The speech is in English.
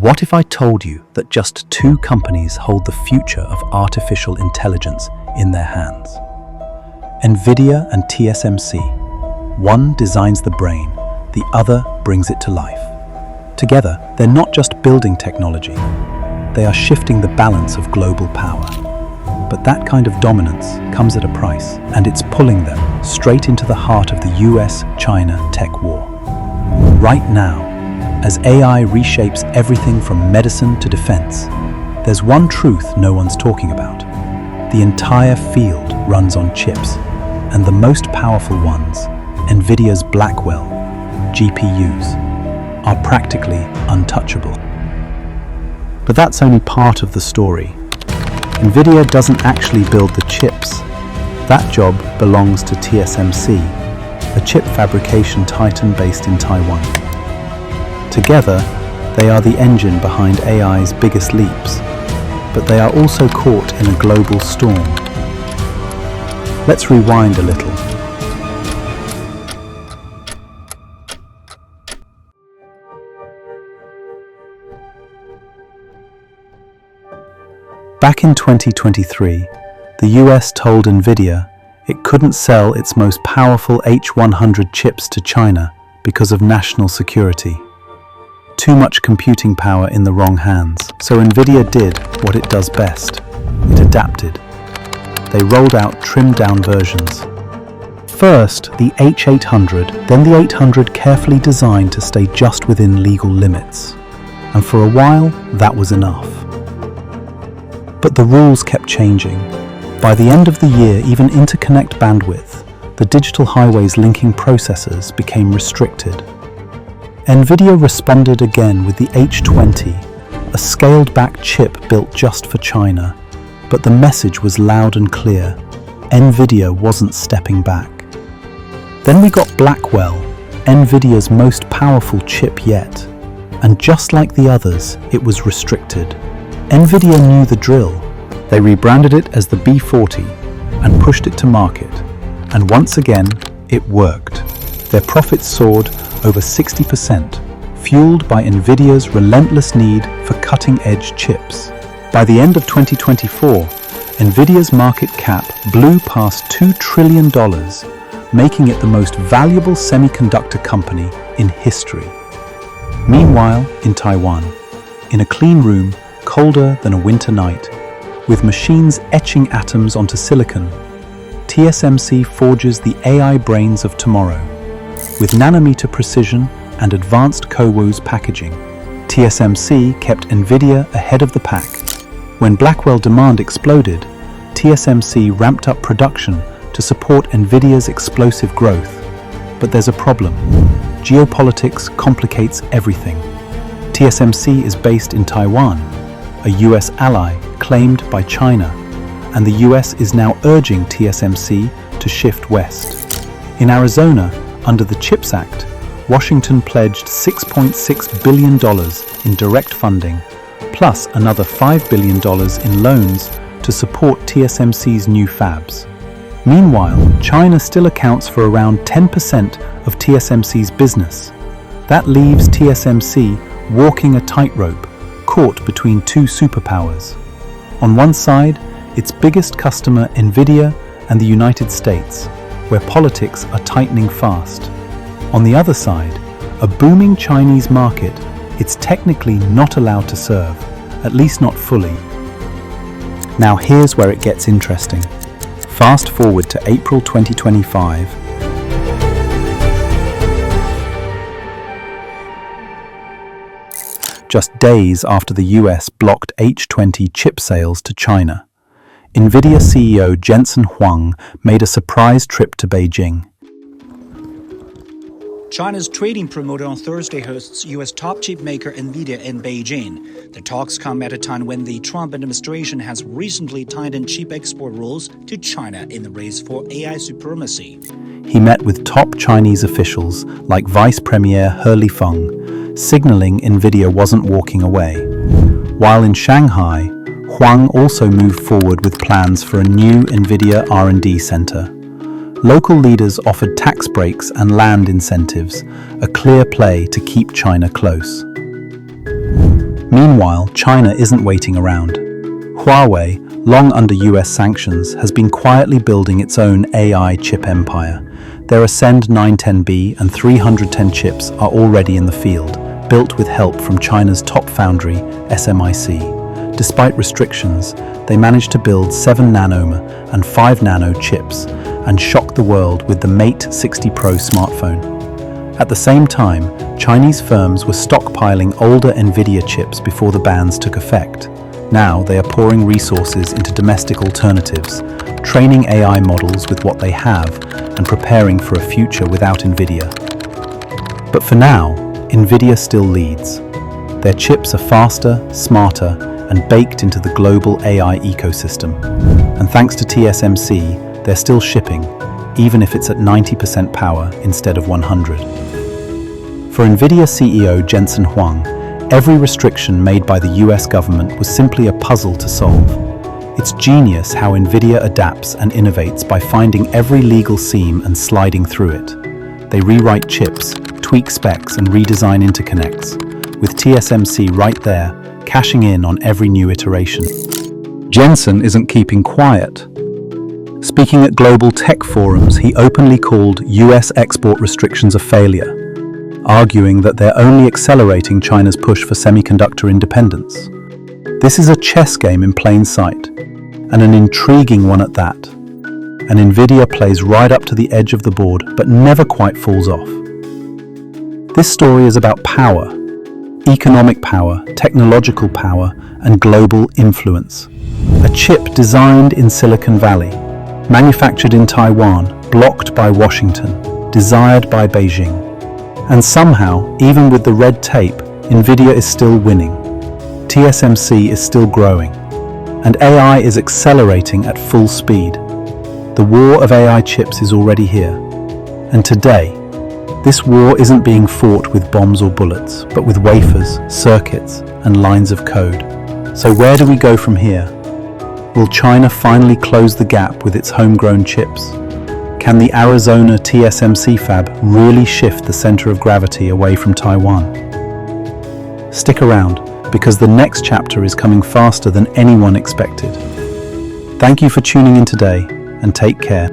What if I told you that just two companies hold the future of artificial intelligence in their hands? Nvidia and TSMC. One designs the brain, the other brings it to life. Together, they're not just building technology, they are shifting the balance of global power. But that kind of dominance comes at a price, and it's pulling them straight into the heart of the US-China tech war. Right now, as AI reshapes everything from medicine to defense, there's one truth no one's talking about. The entire field runs on chips, and the most powerful ones, Nvidia's Blackwell GPUs, are practically untouchable. But that's only part of the story. Nvidia doesn't actually build the chips. That job belongs to TSMC, a chip fabrication titan based in Taiwan. Together, they are the engine behind AI's biggest leaps, but they are also caught in a global storm. Let's rewind a little. Back in 2023, the US told Nvidia it couldn't sell its most powerful H100 chips to China because of national security. Too much computing power in the wrong hands. So Nvidia did what it does best. It adapted. They rolled out trimmed-down versions. First, the H800, then the 800, carefully designed to stay just within legal limits. And for a while, that was enough. But the rules kept changing. By the end of the year, even interconnect bandwidth, the digital highways linking processors, became restricted. Nvidia responded again with the H20, a scaled-back chip built just for China. But the message was loud and clear. Nvidia wasn't stepping back. Then we got Blackwell, Nvidia's most powerful chip yet. And just like the others, it was restricted. Nvidia knew the drill. They rebranded it as the B40 and pushed it to market. And once again, it worked. Their profits soared over 60%, fueled by Nvidia's relentless need for cutting-edge chips. By the end of 2024, Nvidia's market cap blew past $2 trillion, making it the most valuable semiconductor company in history. Meanwhile, in Taiwan, in a clean room, colder than a winter night, with machines etching atoms onto silicon, TSMC forges the AI brains of tomorrow. With nanometer precision and advanced CoWoS packaging, TSMC kept Nvidia ahead of the pack. When Blackwell demand exploded, TSMC ramped up production to support Nvidia's explosive growth. But there's a problem. Geopolitics complicates everything. TSMC is based in Taiwan, a US ally claimed by China, and the US is now urging TSMC to shift west. In Arizona, under the CHIPS Act, Washington pledged $6.6 billion in direct funding, plus another $5 billion in loans to support TSMC's new fabs. Meanwhile, China still accounts for around 10% of TSMC's business. That leaves TSMC walking a tightrope, caught between two superpowers. On one side, its biggest customer, Nvidia, and the United States, where politics are tightening fast. On the other side, a booming Chinese market it's technically not allowed to serve, at least not fully. Now here's where it gets interesting. Fast forward to April 2025. Just days after the US blocked H20 chip sales to China, Nvidia CEO Jensen Huang made a surprise trip to Beijing. China's trading promoter on Thursday hosts U.S. top chip maker Nvidia in Beijing. The talks come at a time when the Trump administration has recently tightened chip export rules to China in the race for AI supremacy. He met with top Chinese officials like Vice Premier He Lifeng, signaling Nvidia wasn't walking away. While in Shanghai, Huang also moved forward with plans for a new Nvidia R&D center. Local leaders offered tax breaks and land incentives, a clear play to keep China close. Meanwhile, China isn't waiting around. Huawei, long under US sanctions, has been quietly building its own AI chip empire. Their Ascend 910B and 310 chips are already in the field, built with help from China's top foundry, SMIC. Despite restrictions, they managed to build 7 nm and 5 nm chips and shock the world with the Mate 60 Pro smartphone. At the same time, Chinese firms were stockpiling older Nvidia chips before the bans took effect. Now they are pouring resources into domestic alternatives, training AI models with what they have and preparing for a future without Nvidia. But for now, Nvidia still leads. Their chips are faster, smarter, and baked into the global AI ecosystem. And thanks to TSMC, they're still shipping, even if it's at 90% power instead of 100. For Nvidia CEO Jensen Huang, every restriction made by the US government was simply a puzzle to solve. It's genius how Nvidia adapts and innovates by finding every legal seam and sliding through it. They rewrite chips, tweak specs, and redesign interconnects, with TSMC right there, cashing in on every new iteration. Jensen isn't keeping quiet. Speaking at global tech forums, he openly called US export restrictions a failure, arguing that they're only accelerating China's push for semiconductor independence. This is a chess game in plain sight, and an intriguing one at that. And Nvidia plays right up to the edge of the board, but never quite falls off. This story is about power, economic power, technological power, and global influence. A chip designed in Silicon Valley, manufactured in Taiwan, blocked by Washington, desired by Beijing. And somehow, even with the red tape, Nvidia is still winning. TSMC is still growing. And AI is accelerating at full speed. The war of AI chips is already here. And today, this war isn't being fought with bombs or bullets, but with wafers, circuits, and lines of code. So where do we go from here? Will China finally close the gap with its homegrown chips? Can the Arizona TSMC fab really shift the center of gravity away from Taiwan? Stick around, because the next chapter is coming faster than anyone expected. Thank you for tuning in today, and take care.